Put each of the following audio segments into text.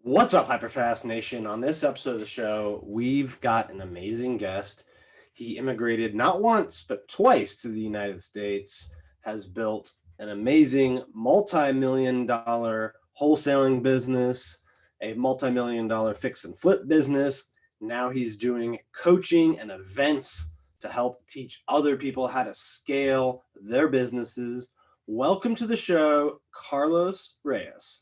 What's up, HyperFast Nation? On this episode of the show, we've got an amazing guest. He immigrated not once, but twice to the United States, has built an amazing multi-million dollar wholesaling business, a multi-million dollar fix and flip business. Now he's doing coaching and events to help teach other people how to scale their businesses. Welcome to the show, Carlos Reyes.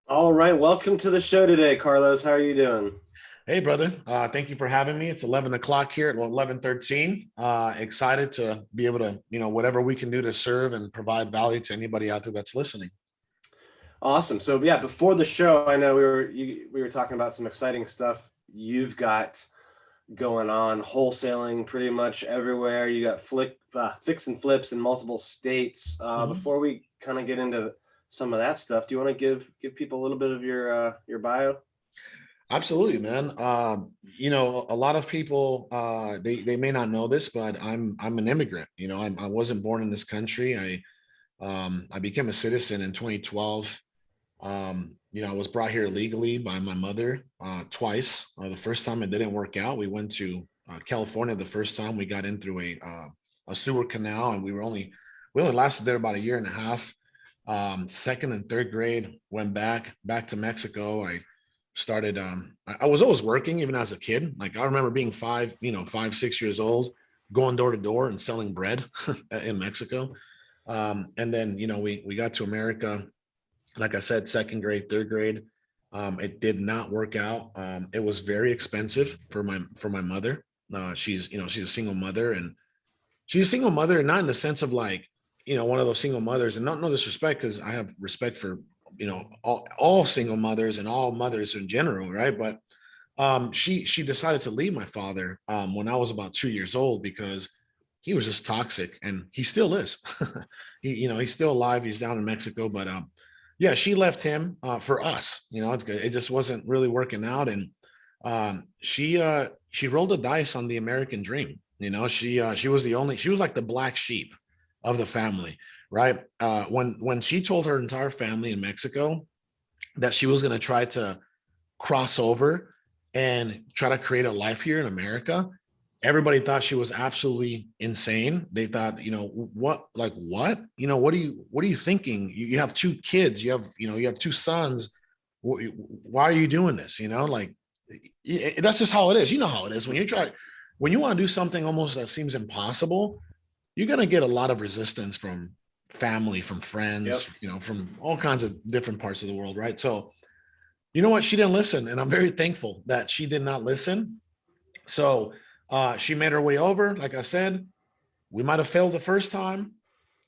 All right, welcome to the show today, Carlos. How are you doing? Hey, brother. Thank you for having me. It's 11 o'clock here at 11:13. Excited to be able to, whatever we can do to serve and provide value to anybody out there that's listening. Awesome. So yeah, before the show, I know we were talking about some exciting stuff you've got going on, wholesaling pretty much everywhere. You got fix and flips in multiple states. Before we kind of get into some of that stuff, do you want to give people a little bit of your bio? Absolutely, man. A lot of people they may not know this, but I'm an immigrant. I wasn't born in this country. I became a citizen in 2012. I was brought here legally by my mother twice. The first time it didn't work out. We went to California the first time. We got in through a sewer canal, and we only lasted there about a year and a half. Second and third grade, went back to Mexico. I started, I was always working even as a kid. Like I remember being 6 years old, going door to door and selling bread in Mexico. And then, we got to America, like I said, second grade, third grade. It did not work out. It was very expensive for my mother. She's a single mother, and she's a single mother, not in the sense of like, one of those single mothers, and no disrespect, because I have respect for, all single mothers and all mothers in general. Right. But she decided to leave my father when I was about 2 years old because he was just toxic, and he still is. He's still alive. He's down in Mexico, but yeah, she left him for us. It just wasn't really working out, and she rolled the dice on the American dream. She was like the black sheep of the family, right? When she told her entire family in Mexico that she was going to try to cross over and try to create a life here in America, everybody thought she was absolutely insane. They thought, what? What are you thinking? You have two kids, you have two sons. Why are you doing this? That's just how it is. You know how it is when you want to do something almost that seems impossible. You're going to get a lot of resistance from family, from friends, Yep. From all kinds of different parts of the world. Right. So, you know what? She didn't listen. And I'm very thankful that she did not listen. So she made her way over. Like I said, we might have failed the first time.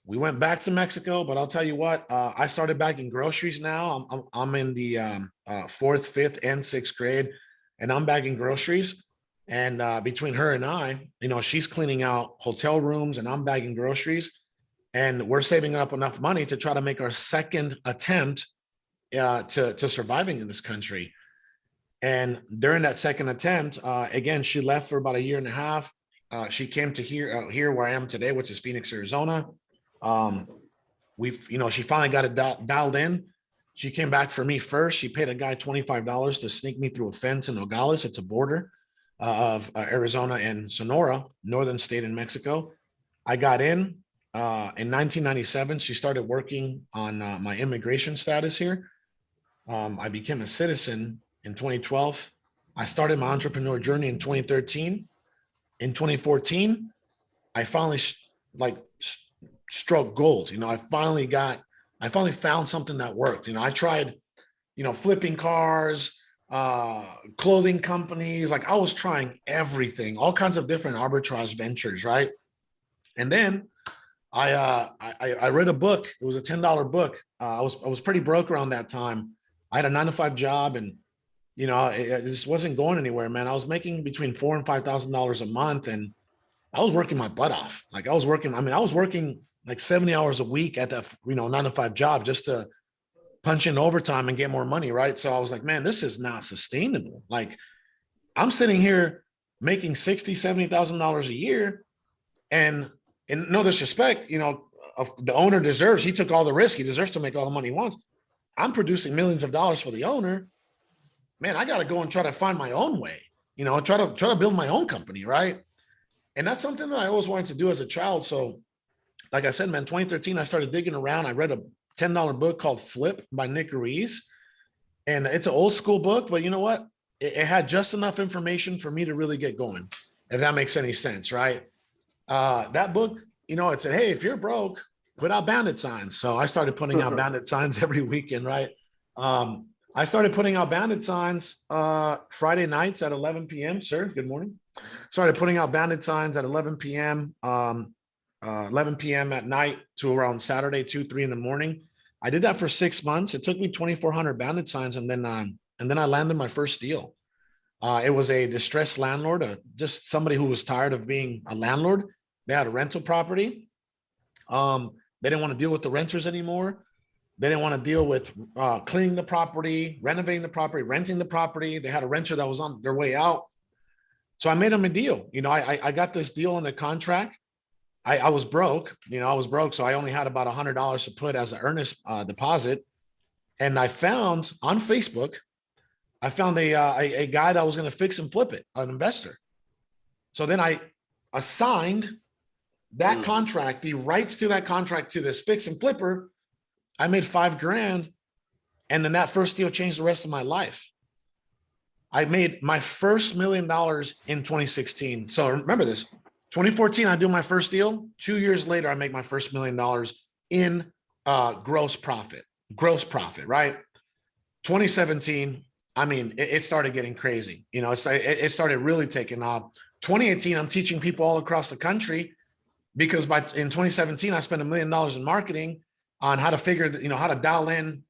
We went back to Mexico, but I'll tell you what, I started bagging groceries now. I'm in the fourth, fifth, and sixth grade, and I'm bagging groceries. And between her and I, she's cleaning out hotel rooms and I'm bagging groceries. And we're saving up enough money to try to make our second attempt to surviving in this country. And during that second attempt, again, she left for about a year and a half. She came to here where I am today, which is Phoenix, Arizona. She finally got it dialed in. She came back for me first. She paid a guy $25 to sneak me through a fence in Nogales. It's a border of Arizona and Sonora, northern state in Mexico. I got in 1997. She started working on my immigration status here. I became a citizen in 2012. I started my entrepreneur journey in 2013. In 2014, I finally struck gold. I finally found something that worked. I tried, flipping cars, clothing companies. Like I was trying everything, all kinds of different arbitrage ventures, right? And then I read a book. It was a $10 book. I was pretty broke around that time, I had a 9 to 5 job, and it just wasn't going anywhere, man. I was making between $4,000 and $5,000 a month, and I was working my butt off. Like I was working like 70 hours a week at that, 9 to 5 job just to punch in overtime and get more money. Right. So I was like, man, this is not sustainable. Like I'm sitting here making $60,000, $70,000 a year. And in no disrespect, the owner deserves, he took all the risk. He deserves to make all the money he wants. I'm producing millions of dollars for the owner. Man, I got to go and try to find my own way, try to build my own company. Right. And that's something that I always wanted to do as a child. So like I said, man, 2013, I started digging around. I read a $10 book called Flip by Reyes. And it's an old school book, but you know what? It had just enough information for me to really get going, if that makes any sense, right? That book, it said, hey, if you're broke, put out bandit signs. So I started putting out bandit signs every weekend, right? I started putting out bandit signs Friday nights at 11 p.m. Sir, good morning. Started putting out bandit signs at 11 p.m. 11 p.m. at night to around Saturday, 2, 3 in the morning. I did that for 6 months. It took me 2,400 bandit signs, and then I landed my first deal. It was a distressed landlord, just somebody who was tired of being a landlord. They had a rental property. They didn't want to deal with the renters anymore. They didn't want to deal with cleaning the property, renovating the property, renting the property. They had a renter that was on their way out. So I made them a deal. I got this deal in the contract. I was broke, so I only had about $100 to put as an earnest deposit. And I found on Facebook, a guy that was going to fix and flip it, an investor. So then I assigned that contract, the rights to that contract, to this fix and flipper. I made $5,000. And then that first deal changed the rest of my life. I made my first $1 million in 2016. So remember this, 2014, I do my first deal. 2 years later, I make my first $1 million in gross profit, right? 2017, I mean, it started getting crazy. It started really taking off. 2018, I'm teaching people all across the country, because in 2017, I spent $1 million in marketing on how to figure, how to dial in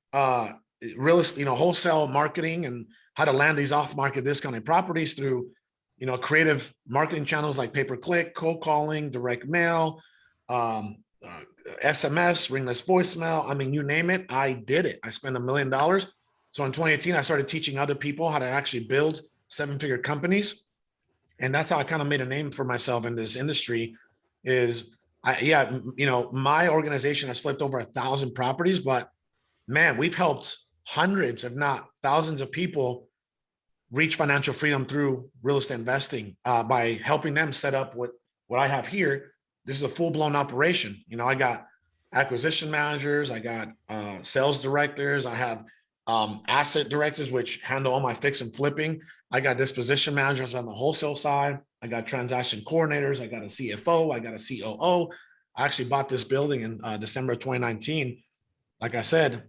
real estate, wholesale marketing, and how to land these off-market discounted properties through, creative marketing channels like pay-per-click, cold calling, direct mail, SMS, ringless voicemail. I mean, you name it, I did it. I spent $1 million. So in 2018, I started teaching other people how to actually build 7-figure companies. And that's how I kind of made a name for myself in this industry. My organization has flipped over 1,000 properties, but man, we've helped hundreds, if not thousands of people reach financial freedom through real estate investing by helping them set up what I have here. This is a full-blown operation. I got acquisition managers, I got sales directors, I have asset directors, which handle all my fix and flipping. I got disposition managers on the wholesale side. I got transaction coordinators. I got a CFO. I got a COO. I actually bought this building in December of 2019. Like I said,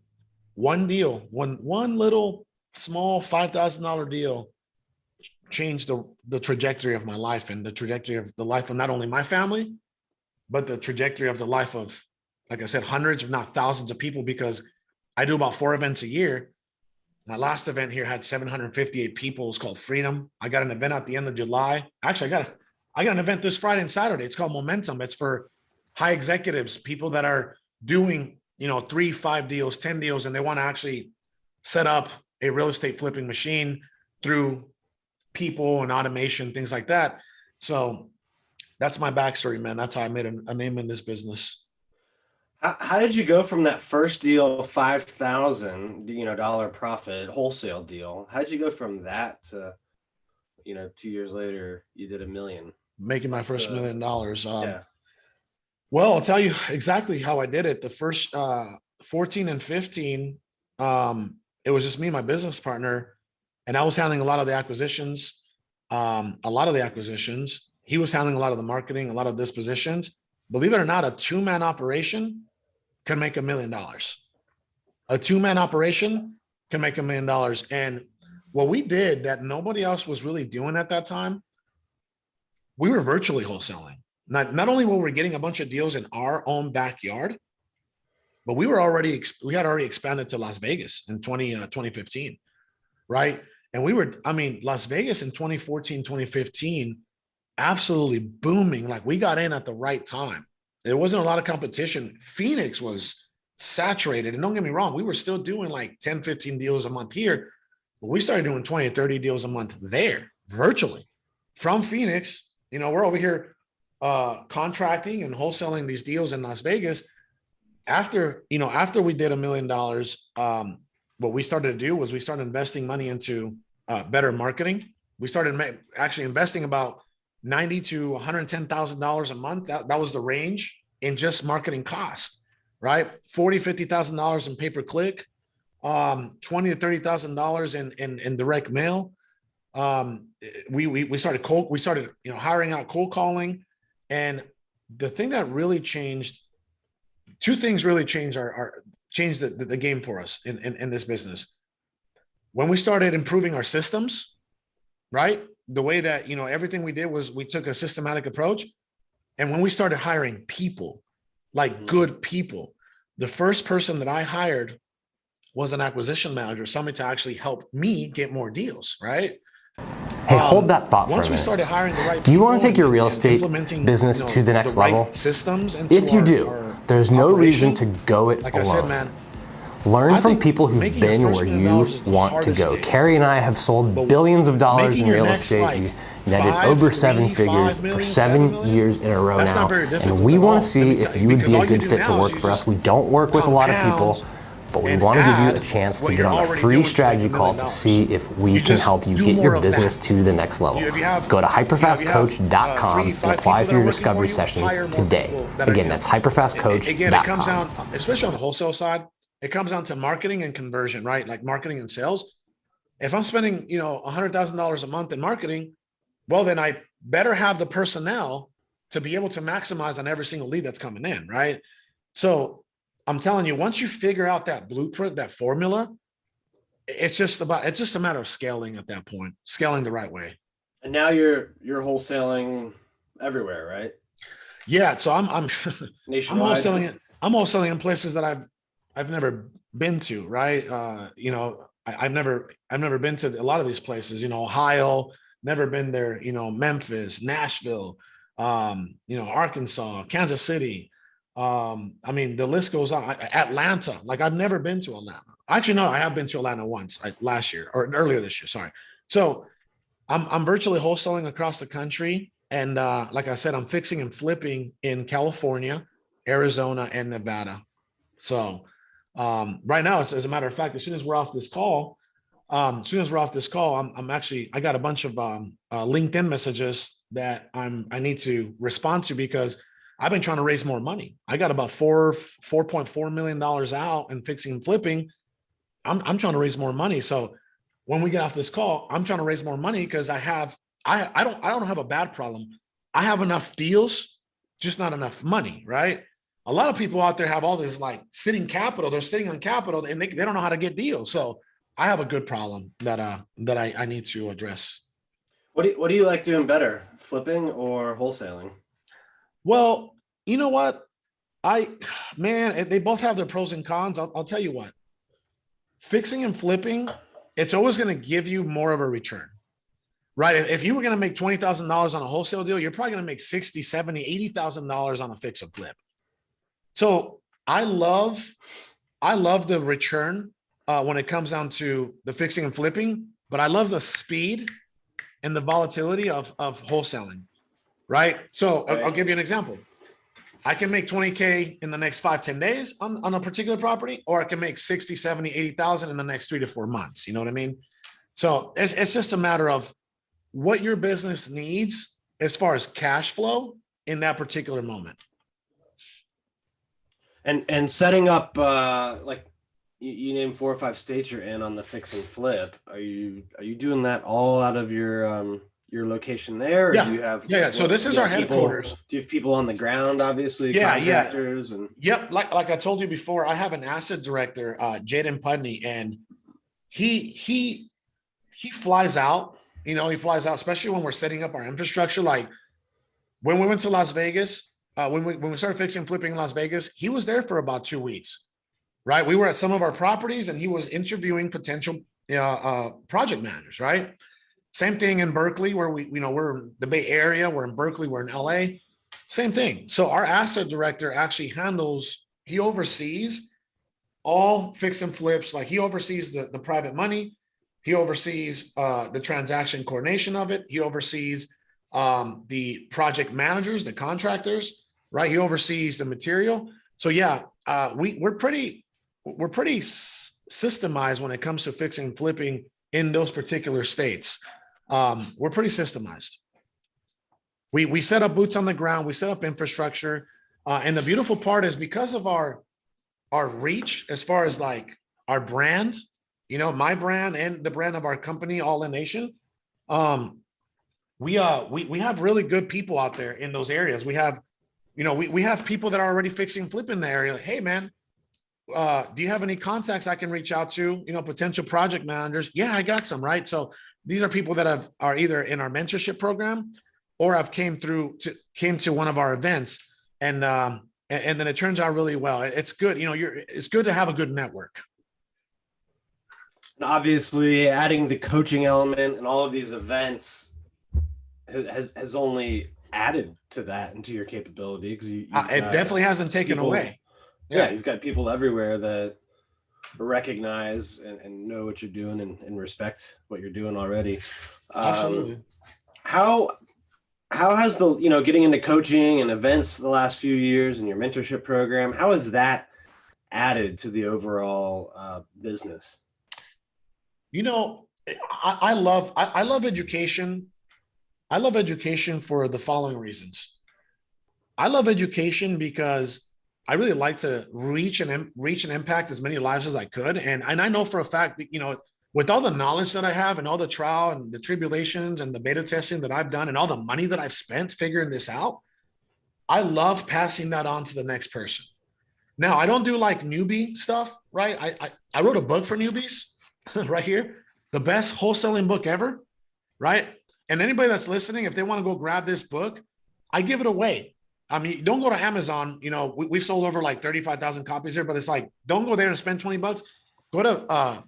one deal, one little small $5,000 deal changed the trajectory of my life, and the trajectory of the life of not only my family, but the trajectory of the life of, like I said, hundreds, if not thousands of people, because I do about 4 events a year. My last event here had 758 people. It's called Freedom. I got an event at the end of July. Actually, I got an event this Friday and Saturday. It's called Momentum. It's for high executives, people that are doing, 3, 5 deals, 10 deals, and they want to actually set up a real estate flipping machine through people and automation, things like that. So that's my backstory, man. That's how I made a name in this business. How did you go from that first deal, $5,000, dollar profit wholesale deal? How did you go from that to, 2 years later, you did $1 million? Making my first $1 million. Yeah. Well, I'll tell you exactly how I did it. The first 14 and 15, it was just me and my business partner, and I was handling a lot of the acquisitions. He was handling a lot of the marketing, a lot of dispositions. Believe it or not, a 2-man operation can make $1 million. A 2-man operation can make $1 million. And what we did that nobody else was really doing at that time, we were virtually wholesaling. Not only were we getting a bunch of deals in our own backyard, but we had already expanded to Las Vegas in 2015, right? And Las Vegas in 2014, 2015, absolutely booming. Like we got in at the right time. There wasn't a lot of competition. Phoenix was saturated. And don't get me wrong, we were still doing like 10, 15 deals a month here, but we started doing 20, 30 deals a month there virtually from Phoenix. We're over here contracting and wholesaling these deals in Las Vegas. After we did $1 million, what we started to do was we started investing money into better marketing. We started actually investing about $90,000 to $110,000 a month. That was the range in just marketing cost, right? $40,000, $50,000 in pay-per-click, $20,000 to $30,000 in direct mail. We started hiring out, cold calling, and the thing that really changed, two things really changed the game for us in this business. When we started improving our systems, right? The way that, everything we did was we took a systematic approach. And when we started hiring people, like good people, the first person that I hired was an acquisition manager, somebody to actually help me get more deals, right? Hey, hold that thought for a minute. Once we started hiring the right Do you want to people take your real and estate implementing, business to the next right level? systems into If you do, our there's no operation, reason to go it like alone. I said, man, Learn I from think people who've making your been first where $1 million you is the want to hardest go. thing. Carrie and I have sold But billions of dollars making in your real next, estate. like, We netted 5, over 3, 7 figures 5 for million, 7 million, years in a row that's now. not very difficult And we at want all, to see let me if tell you would because be a all you good do fit to now is work you for us. just We don't work with a lot of people, compound but we and want to give you a add chance to what get you're on a already free doing to strategy make $1 call million. to see if we You can just help you do get more your of business that. to the next level. If you have, Go to if you have, hyperfastcoach.com 3, and 5 apply people for that your are working for discovery you, session hire more today. people that are Again, good. that's hyperfastcoach.com. Again, it comes down, especially on the wholesale side, it comes down to marketing and conversion, right? Like marketing and sales. If I'm spending, $100,000 a month in marketing, well, then I better have the personnel to be able to maximize on every single lead that's coming in, right? So I'm telling you, once you figure out that blueprint, that formula, it's just a matter of scaling at that point, scaling the right way. And now you're wholesaling everywhere, right? Yeah. So I'm Nationwide. I'm wholesaling in places that I've never been to, right? I've never been to a lot of these places, Ohio, never been there, Memphis, Nashville, Arkansas, Kansas City. The list goes on. Atlanta, like I've never been to Atlanta. Actually, no, I have been to Atlanta once, last year or earlier this year. Sorry. So I'm virtually wholesaling across the country. And like I said, I'm fixing and flipping in California, Arizona, and Nevada. So right now, as a matter of fact, as soon as we're off this call, I got a bunch of LinkedIn messages that I need to respond to because I've been trying to raise more money. I got about $4.4 million out in fixing and flipping. I'm trying to raise more money. So when we get off this call, I'm trying to raise more money because I don't have a bad problem. I have enough deals, just not enough money, right? A lot of people out there have all this like sitting capital. They're sitting on capital and they don't know how to get deals. So I have a good problem that I need to address. What do you like doing better, flipping or wholesaling? Well, you know what? They both have their pros and cons. I'll tell you what. Fixing and flipping, it's always going to give you more of a return, right? If you were going to make $20,000 on a wholesale deal, you're probably going to make $60,000, $70,000, $80,000 on a fix and flip. So I love the return when it comes down to the fixing and flipping, but I love the speed and the volatility of wholesaling, right? So I'll give you an example. I can make 20K in the next 5-10 days on a particular property, or I can make 60, 70, 80,000 in the next 3 to 4 months. You know what I mean? So it's just a matter of what your business needs as far as cash flow in that particular moment. And setting up like you named 4 or 5 states you're in on the fix and flip. Are you doing that all out of your location there? Or Yeah. do you have So this is our headquarters. Do you have people on the ground, obviously, contractors and yep. Like I told you before, I have an asset director, Jaden Pudney, and he flies out, he flies out, especially when we're setting up our infrastructure. Like when we went to Las Vegas, when we started fixing and flipping in Las Vegas, he was there for about 2 weeks. right? We were at some of our properties and he was interviewing potential project managers, right? Same thing in Berkeley, where we're in the Bay Area, we're in Berkeley, we're in LA, same thing. So our asset director actually he oversees all fix and flips. Like he oversees the private money. He oversees the transaction coordination of it. He oversees the project managers, the contractors, right? He oversees the material. So yeah, we're pretty systemized when it comes to fixing and flipping in those particular states. We're pretty systemized. We set up boots on the ground. We set up infrastructure. And the beautiful part is because of our reach, as far as like our brand, my brand and the brand of our company, All In Nation, we have really good people out there in those areas. We have, we have people that are already fixing and flipping the area. Like, hey man, do you have any contacts I can reach out to, potential project managers? Yeah, I got some, right? So these are people that are either in our mentorship program or have came to one of our events, and then it turns out really well. It's good. It's good to have a good network. And obviously adding the coaching element and all of these events has only added to that and to your capability, because it definitely hasn't taken away. Yeah, you've got people everywhere that recognize and know what you're doing and respect what you're doing already. Absolutely. How has the getting into coaching and events the last few years and your mentorship program, how has that added to the overall business? I love education. I love education for the following reasons. I love education because I really like to reach and impact as many lives as I could. And I know for a fact, with all the knowledge that I have and all the trial and the tribulations and the beta testing that I've done and all the money that I've spent figuring this out, I love passing that on to the next person. Now, I don't do like newbie stuff, right? I wrote a book for newbies right here, the best wholesaling book ever, right? And anybody that's listening, if they want to go grab this book, I give it away. I mean, don't go to Amazon. We've sold over like 35,000 copies here, but it's like, don't go there and spend $20. Go to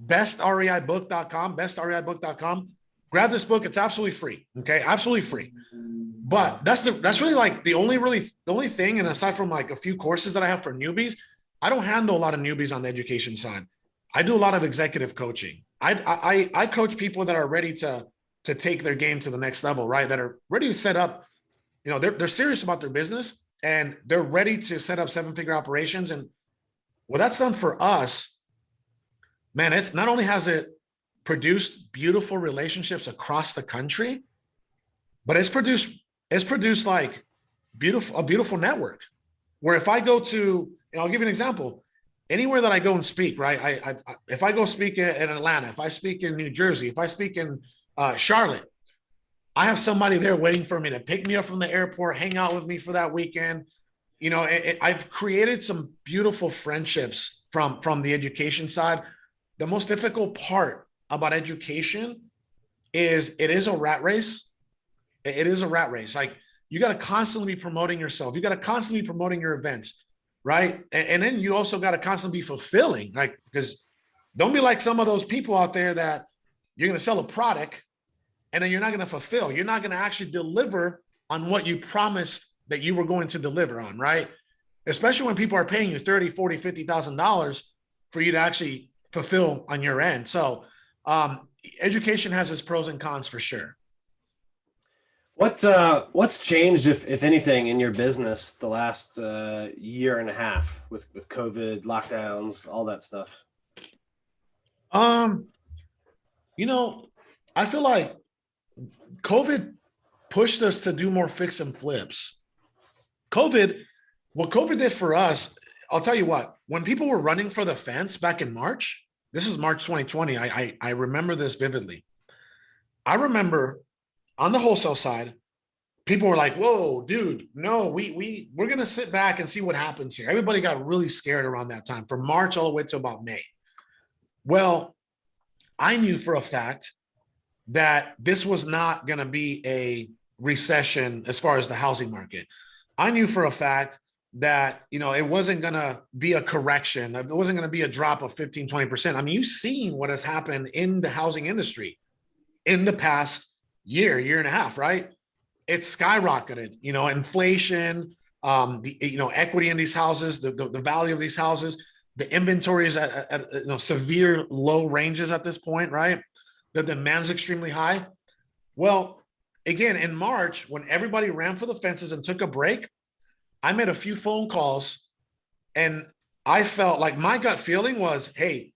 bestreibook.com. Grab this book. It's absolutely free. Okay. Absolutely free. But that's really like the only thing. And aside from like a few courses that I have for newbies, I don't handle a lot of newbies on the education side. I do a lot of executive coaching. I coach people that are ready to take their game to the next level, right? That are ready to set up, they're serious about their business and they're ready to set up 7-figure operations. And what that's done for us, man, it's not only has it produced beautiful relationships across the country, but it's produced like a beautiful network where if I go to, I'll give you an example. Anywhere that I go and speak, right? If I go speak in Atlanta, if I speak in New Jersey, if I speak in Charlotte, I have somebody there waiting for me to pick me up from the airport, hang out with me for that weekend. I've created some beautiful friendships from the education side. The most difficult part about education is it is a rat race. It is a rat race. Like you got to constantly be promoting yourself. You got to constantly be promoting your events, right? And then you also got to constantly be fulfilling, right? Because don't be like some of those people out there that you're going to sell a product and then you're not going to fulfill. You're not going to actually deliver on what you promised that you were going to deliver on, right? Especially when people are paying you $30,000, $40,000, $50,000 for you to actually fulfill on your end. So education has its pros and cons for sure. What's changed, if anything, in your business the last year and a half with COVID, lockdowns, all that stuff? I feel like COVID pushed us to do more fix and flips. What COVID did for us, I'll tell you what, when people were running for the fence back in March, this is March 2020. I remember this vividly. I remember on the wholesale side, people were like, whoa, dude, no, we're going to sit back and see what happens here. Everybody got really scared around that time from March all the way to about May. Well, I knew for a fact that this was not going to be a recession as far as the housing market. I knew for a fact that, it wasn't going to be a correction. It wasn't going to be a drop of 15, 20%. I mean, you've seen what has happened in the housing industry in the past year and a half, right? It's skyrocketed, inflation, equity in these houses, the value of these houses, the inventory is at severe low ranges at this point, right? The demand's extremely high. Well, again, in March, when everybody ran for the fences and took a break, I made a few phone calls and I felt like my gut feeling was, hey,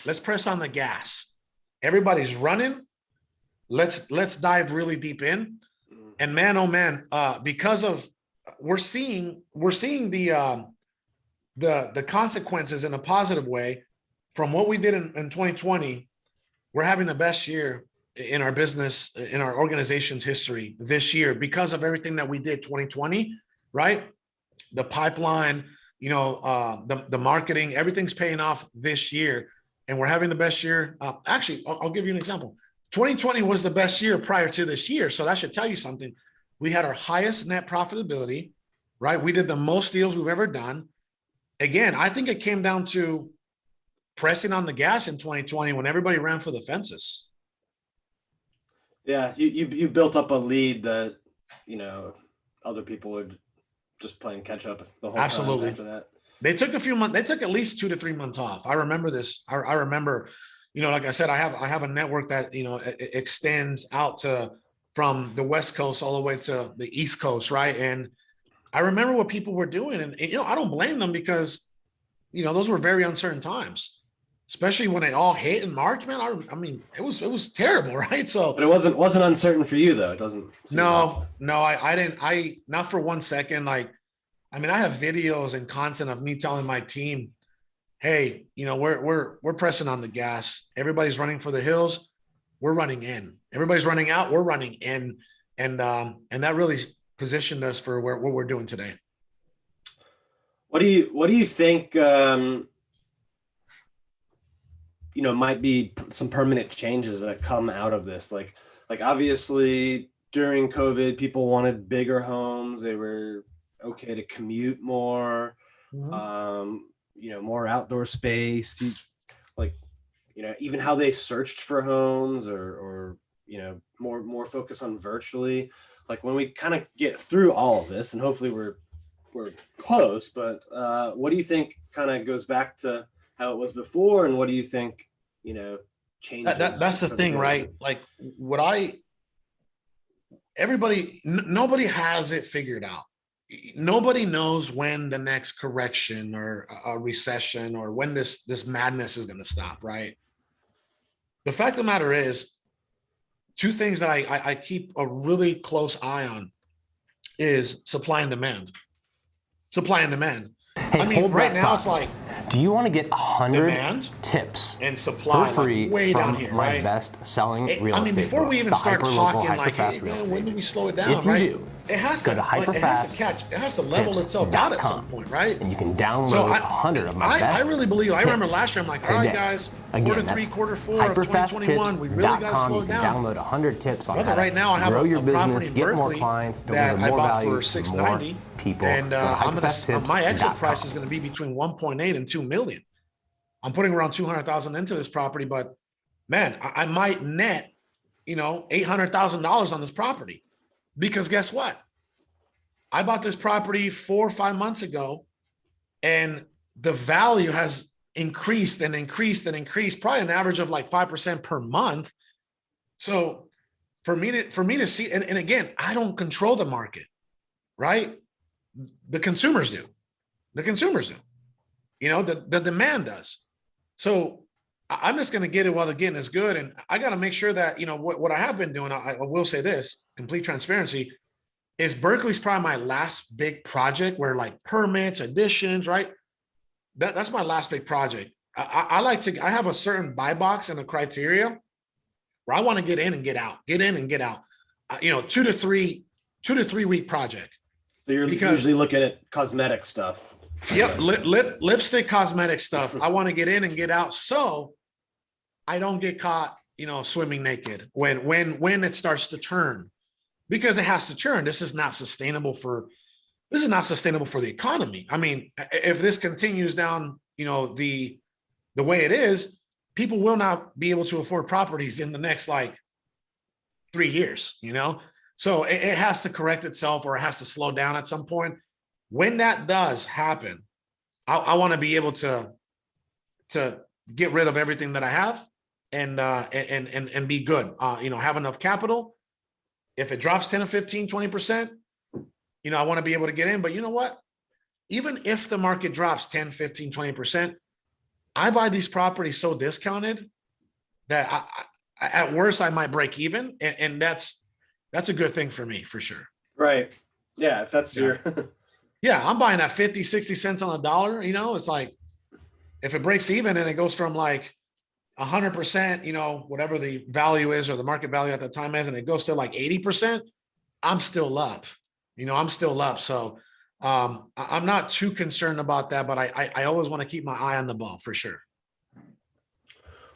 let's press on the gas. Everybody's running. Let's dive really deep in. And man, oh man, because of we're seeing the consequences in a positive way from what we did in 2020. We're having the best year in our business, in our organization's history this year because of everything that we did 2020, right? The pipeline, the marketing, everything's paying off this year. And we're having the best year. Actually, I'll give you an example. 2020 was the best year prior to this year. So that should tell you something. We had our highest net profitability, right? We did the most deals we've ever done. Again, I think it came down to pressing on the gas in 2020 when everybody ran for the fences. Yeah, you built up a lead that, other people would just playing catch up the whole Absolutely. time after that. They took a few months. They took at least 2 to 3 months off. I remember this. I remember, like I said, I have a network that it extends out from the West Coast all the way to the East Coast, right? And I remember what people were doing, and I don't blame them because those were very uncertain times, especially when it all hit in March. Man, I mean, it was terrible, right? So, but it wasn't uncertain for you though. It doesn't. No, I didn't. Not for 1 second. Like, I mean, I have videos and content of me telling my team, hey, we're pressing on the gas. Everybody's running for the hills. We're running in. Everybody's running out. We're running in. And that really positioned us for what we're doing today. What do you think, might be some permanent changes that come out of this? Like obviously during COVID, people wanted bigger homes. They were okay to commute more, more outdoor space, even how they searched for homes or more focus on virtually. Like when we kind of get through all of this, and hopefully we're close, but what do you think kind of goes back to how it was before, and what do you think changes? That's the thing, right? Like nobody has it figured out. Nobody knows when the next correction or a recession or when this madness is going to stop, right? The fact of the matter is, 2 things that I keep a really close eye on is supply and demand. Supply and demand. Hey, I mean, right now it's like, do you want to get 100 demand tips and supply for free way from down here, my right? best-selling real I mean, estate before book, we even the start hyperlocal talking, like, HyperFast hey, Real man, when Estate do we slow it Book. down, If you right? do, It has go to it has to level itself out at some point, right? And you can download 100 of my best. I really believe. I remember last year, I'm like, all right, guys, quarter 3, quarter 4 of 2021, we really got to slow it down. Download 100 tips on how to right now I have grow your a property business, in get more Berkeley clients, that deliver I more bought value for to $690, more people. and my exit price is going to be between 1.8 and 2 million. I'm putting around 200,000 into this property, but man, I might net, $800,000 on this property, because guess what? I bought this property 4 or 5 months ago, and the value has increased and increased and increased, probably an average of like 5% per month. So for me to see, and again, I don't control the market, right? The consumers do. The demand does. So I'm just going to get it while the getting is good. And I got to make sure that, what I have been doing, I will say this, complete transparency, is Berkeley's probably my last big project where like permits, additions, right? That's my last big project. I have a certain buy box and a criteria where I want to get in and get out, 2 to 3 week project. So you're usually looking at cosmetic stuff. Yep. Lipstick, cosmetic stuff. I want to get in and get out, so I don't get caught, swimming naked when it starts to turn, because it has to turn. This is not sustainable for this is not sustainable for the economy. I mean, if this continues down, the way it is, people will not be able to afford properties in the next like 3 years, So it has to correct itself, or it has to slow down at some point. When that does happen, I want to be able to get rid of everything that I have and be good. Have enough capital. If it drops 10 or 15, 20%, I want to be able to get in. But you know what? Even if the market drops 10, 15, 20%, I buy these properties so discounted that at worst I might break even. And that's a good thing for me, for sure. Right. Yeah. If that's your. Yeah. I'm buying at 50, 60 cents on the dollar. It's like, if it breaks even and it goes from like 100%, whatever the value is or the market value at the time is, and it goes to like 80%, I'm still up. I'm still up. So I'm not too concerned about that, but I always want to keep my eye on the ball, for sure.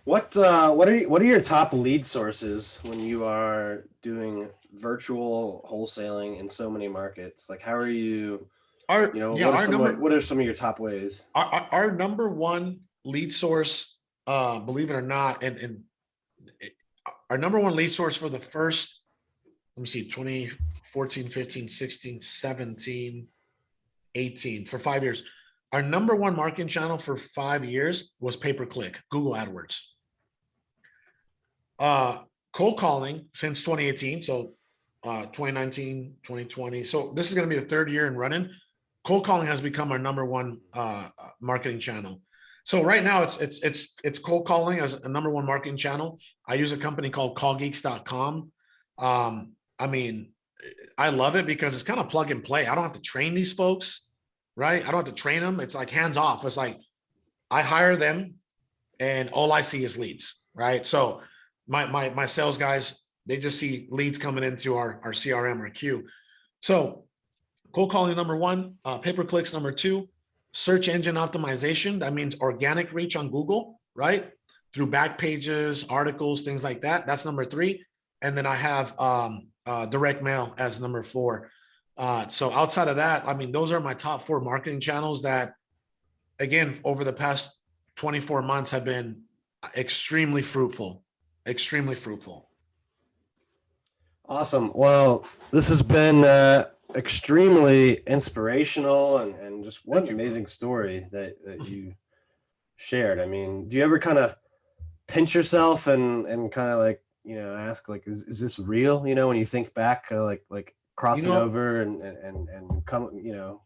What are your top lead sources when you are doing virtual wholesaling in so many markets? Like, how are you? What are some of your top ways? Our number one lead source, believe it or not, and our number one lead source for the first, let me see, 2014, 15, 16, 17, 18, for 5 years. Our number one marketing channel for 5 years was pay-per-click, Google AdWords. Cold calling since 2018, so 2019, 2020. So this is going to be the third year in running. Cold calling has become our number one marketing channel. So right now it's cold calling as a number one marketing channel. I use a company called callgeeks.com. I mean, I love it because it's kind of plug and play. I don't have to train these folks, right? I don't have to train them. It's like hands off. It's like I hire them and all I see is leads, right? So my sales guys, they just see leads coming into our CRM or queue. So cold calling number one, pay-per-clicks number two, search engine optimization. That means organic reach on Google, right? Through back pages, articles, things like that. That's number three. And then I have direct mail as number four. So outside of that, I mean, those are my top four marketing channels that, again, over the past 24 months have been extremely fruitful, extremely fruitful. Awesome. Well, this has been extremely inspirational and just what an amazing story that you shared. I mean, do you ever kind of pinch yourself and kind of like, ask like, is this real? When you think back, like crossing over and come, in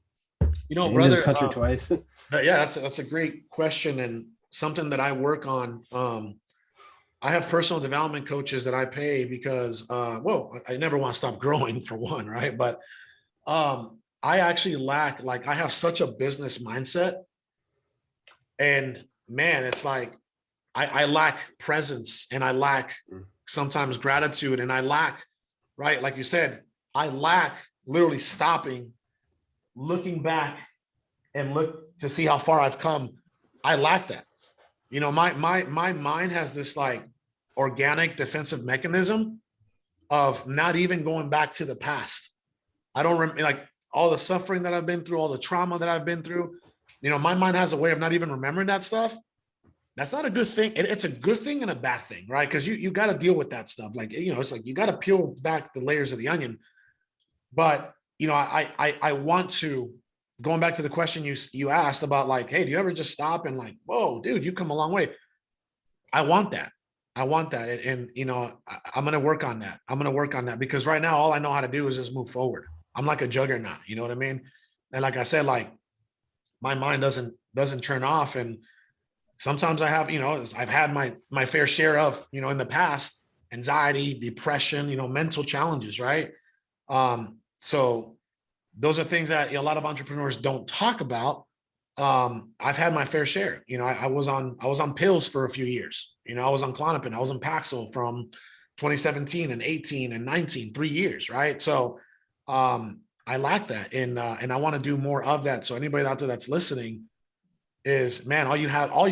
brother, this country twice. Yeah, that's a great question and something that I work on. I have personal development coaches that I pay because, I never want to stop growing, for one, right? But I actually lack, like, I have such a business mindset, and man, it's like I lack presence, and I lack sometimes gratitude, and I lack, right? Like you said, I lack literally stopping, looking back, and look to see how far I've come. I lack that. My mind has this like organic defensive mechanism of not even going back to the past. I don't remember, like, all the suffering that I've been through, all the trauma that I've been through. My mind has a way of not even remembering that stuff. That's not a good thing. It's a good thing and a bad thing, right? Because you got to deal with that stuff. Like, it's like you got to peel back the layers of the onion. But I want to, going back to the question you asked about, like, hey, do you ever just stop and like, whoa, dude, you've come a long way. I want that. And I'm going to work on that. I'm going to work on that because right now, all I know how to do is just move forward. I'm like a juggernaut, you know what I mean? And like I said, like, my mind doesn't turn off. And sometimes I have, I've had my fair share of, in the past, anxiety, depression, mental challenges, right? So those are things that a lot of entrepreneurs don't talk about. I've had my fair share. I was on pills for a few years. I was on Klonopin. I was on Paxil from 2017 and 18 and 19, 3 years, right? So I lack that, and I want to do more of that. So anybody out there that's listening is, man, all you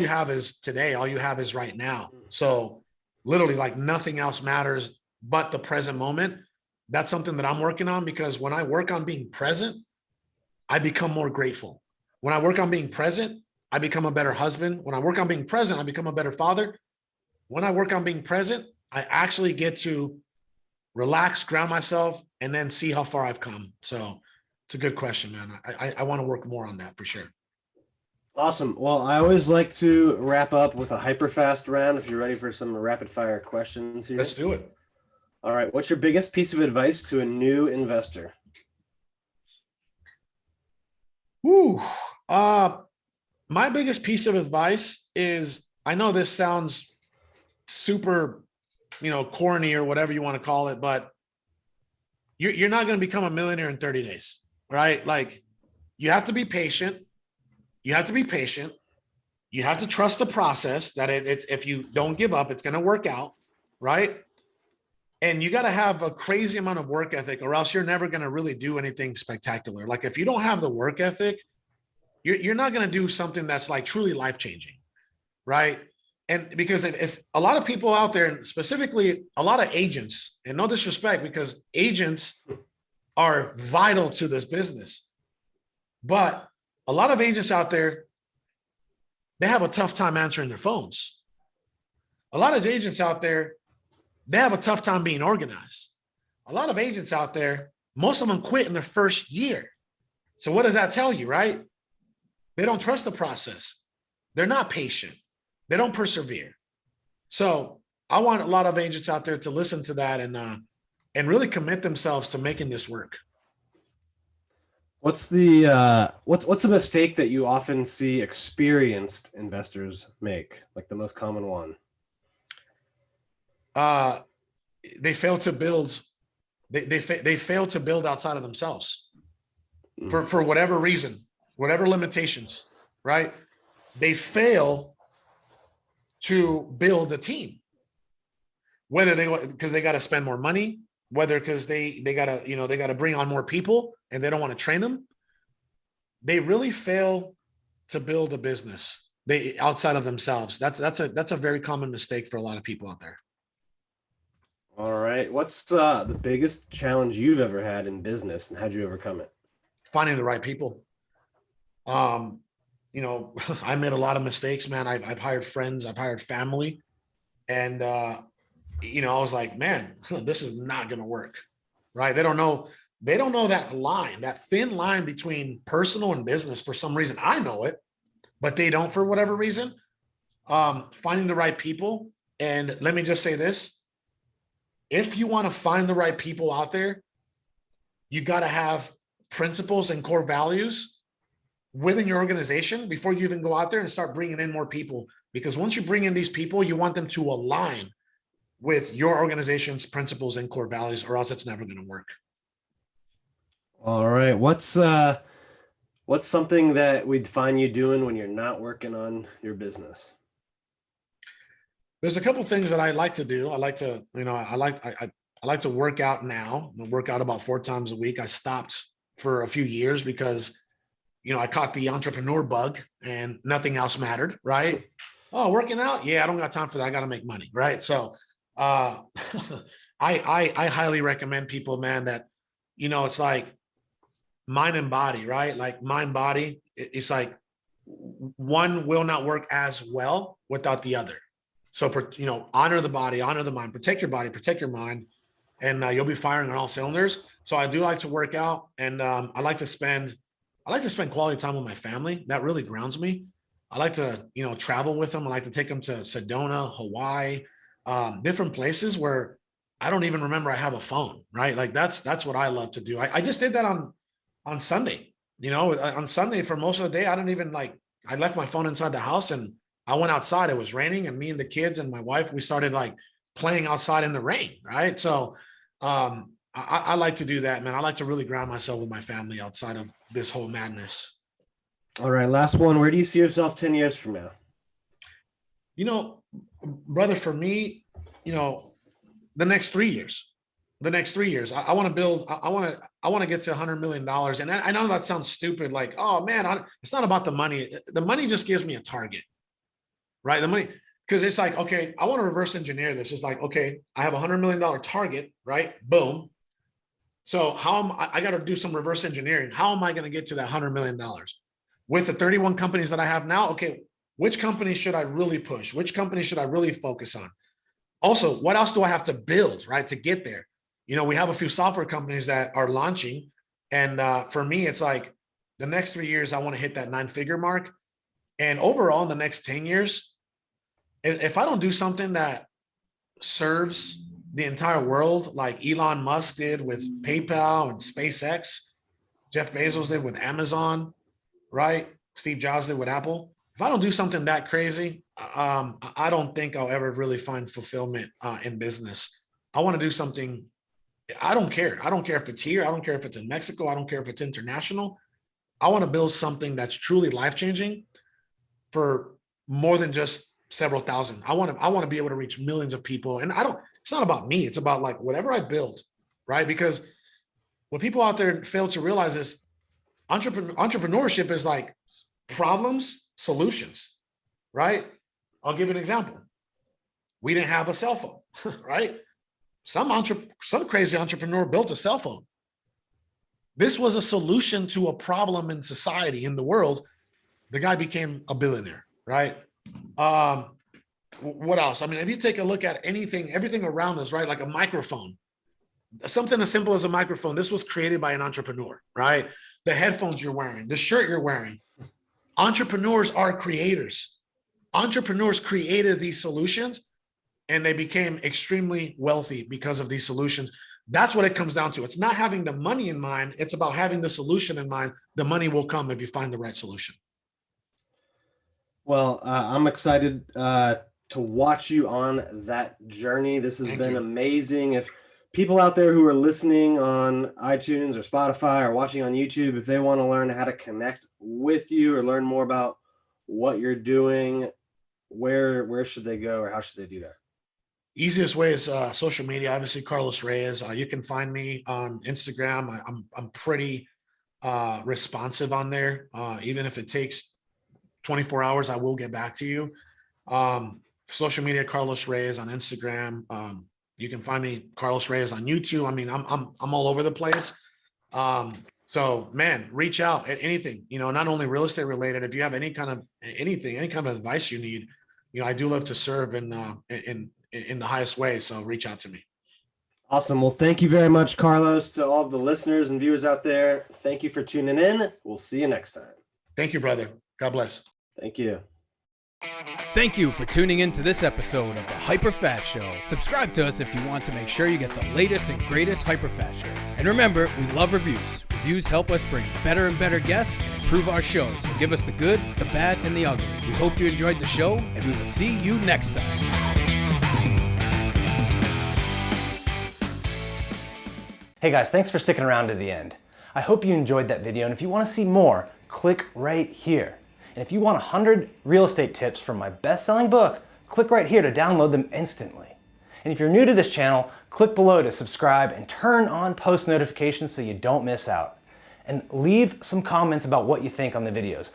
have is today. All you have is right now. So literally, like, nothing else matters but the present moment. That's something that I'm working on, because when I work on being present, I become more grateful. When I work on being present, I become a better husband. When I work on being present, I become a better father. When I work on being present, I actually get to relax, ground myself, and then see how far I've come. So it's a good question, man. I want to work more on that for sure. Awesome. Well, I always like to wrap up with a HyperFast round. If you're ready for some rapid fire questions here. Let's do it. All right. What's your biggest piece of advice to a new investor? Woo. My biggest piece of advice is, I know this sounds super, corny or whatever you want to call it, but you're not going to become a millionaire in 30 days, right? Like, you have to be patient. You have to be patient. You have to trust the process that it's, if you don't give up, it's going to work out, right? And you got to have a crazy amount of work ethic, or else you're never going to really do anything spectacular. Like, if you don't have the work ethic, you're not going to do something that's like truly life-changing, right? And because if a lot of people out there, and specifically a lot of agents, and no disrespect, because agents are vital to this business, but a lot of agents out there, they have a tough time answering their phones. A lot of agents out there, they have a tough time being organized. A lot of agents out there, most of them quit in their first year. So what does that tell you, right? They don't trust the process. They're not patient. They don't persevere. So I want a lot of agents out there to listen to that and really commit themselves to making this work. What's the what's a mistake that you often see experienced investors make? Like the most common one? They fail to build. They fail to build outside of themselves for whatever reason, whatever limitations, right? They fail to build a team, whether because they got to spend more money, whether because they got to bring on more people and they don't want to train them. They really fail to build a business outside of themselves. That's a very common mistake for a lot of people out there. All right. What's the biggest challenge you've ever had in business, and how'd you overcome it? Finding the right people. I made a lot of mistakes, man. I've hired friends, I've hired family, and I was like, man, this is not going to work, right? They don't know that line, that thin line between personal and business. For some reason, I know it, but they don't for whatever reason. Finding the right people. And let me just say this. If you want to find the right people out there, you got to have principles and core values within your organization before you even go out there and start bringing in more people. Because once you bring in these people, you want them to align with your organization's principles and core values, or else it's never going to work. All right. What's something that we'd find you doing when you're not working on your business? There's a couple of things that I like to do. I like to work out now. I work out about 4 times a week. I stopped for a few years because, I caught the entrepreneur bug and nothing else mattered, right? Oh, working out? Yeah, I don't got time for that. I got to make money, right? So I highly recommend people, man, that, it's like mind and body, right? Like mind, body. It's like one will not work as well without the other. So, honor the body, honor the mind, protect your body, protect your mind, and you'll be firing on all cylinders. So I do like to work out, and I like to spend quality time with my family. That really grounds me. I like to, travel with them. I like to take them to Sedona, Hawaii, different places where I don't even remember I have a phone, right? Like that's what I love to do. I just did that on Sunday, on Sunday for most of the day. I left my phone inside the house and I went outside. It was raining, and me and the kids and my wife, we started like playing outside in the rain. Right. So, I like to do that, man. I like to really ground myself with my family outside of this whole madness. All right. Last one. Where do you see yourself 10 years from now? Brother, for me, the next 3 years, I want to build, I want to get to $100 million. And I know that sounds stupid. Like, oh man, it's not about the money. The money just gives me a target, right? The money, because it's like, okay, I want to reverse engineer this. It's like, okay, I have $100 million target, right? Boom. So I got to do some reverse engineering. How am I going to get to that $100 million? With the 31 companies that I have now, okay, which company should I really push? Which company should I really focus on? Also, what else do I have to build, right, to get there? We have a few software companies that are launching. And for me, it's like the next 3 years, I want to hit that 9-figure mark. And overall, in the next 10 years, if I don't do something that serves the entire world, like Elon Musk did with PayPal and SpaceX, Jeff Bezos did with Amazon, right? Steve Jobs did with Apple. If I don't do something that crazy, I don't think I'll ever really find fulfillment in business. I want to do something. I don't care. I don't care if it's here. I don't care if it's in Mexico. I don't care if it's international. I want to build something that's truly life-changing for more than just several thousand. I want to be able to reach millions of people. And it's not about me. It's about like whatever I build, right? Because what people out there fail to realize is entrepreneurship is like problems, solutions, right? I'll give you an example. We didn't have a cell phone, right? Some crazy entrepreneur built a cell phone. This was a solution to a problem in society, in the world. The guy became a billionaire, right? What else? I mean, if you take a look at everything around us, right? Like a microphone, something as simple as a microphone. This was created by an entrepreneur, right? The headphones you're wearing, the shirt you're wearing. Entrepreneurs are creators. Entrepreneurs created these solutions and they became extremely wealthy because of these solutions. That's what it comes down to. It's not having the money in mind. It's about having the solution in mind. The money will come if you find the right solution. Well, I'm excited to watch you on that journey. This has been amazing. If people out there who are listening on iTunes or Spotify or watching on YouTube, if they want to learn how to connect with you or learn more about what you're doing, where should they go or how should they do that? Easiest way is social media. Obviously, Carlos Reyes. You can find me on Instagram. I'm pretty responsive on there. Even if it takes 24 hours, I will get back to you. Social media, Carlos Reyes on Instagram. You can find me, Carlos Reyes, on YouTube. I mean, I'm all over the place. So man, reach out at anything, not only real estate related. If you have any kind of advice you need, I do love to serve in the highest way. So reach out to me. Awesome. Well, thank you very much, Carlos. To all of the listeners and viewers out there, thank you for tuning in. We'll see you next time. Thank you, brother. God bless. Thank you. Thank you for tuning in to this episode of the HyperFast Show. Subscribe to us if you want to make sure you get the latest and greatest HyperFast shows. And remember, we love reviews. Reviews help us bring better and better guests and improve our shows. So give us the good, the bad, and the ugly. We hope you enjoyed the show, and we will see you next time. Hey guys, thanks for sticking around to the end. I hope you enjoyed that video, and if you want to see more, click right here. And if you want 100 real estate tips from my best-selling book, click right here to download them instantly. And if you're new to this channel, click below to subscribe and turn on post notifications so you don't miss out. And leave some comments about what you think on the videos.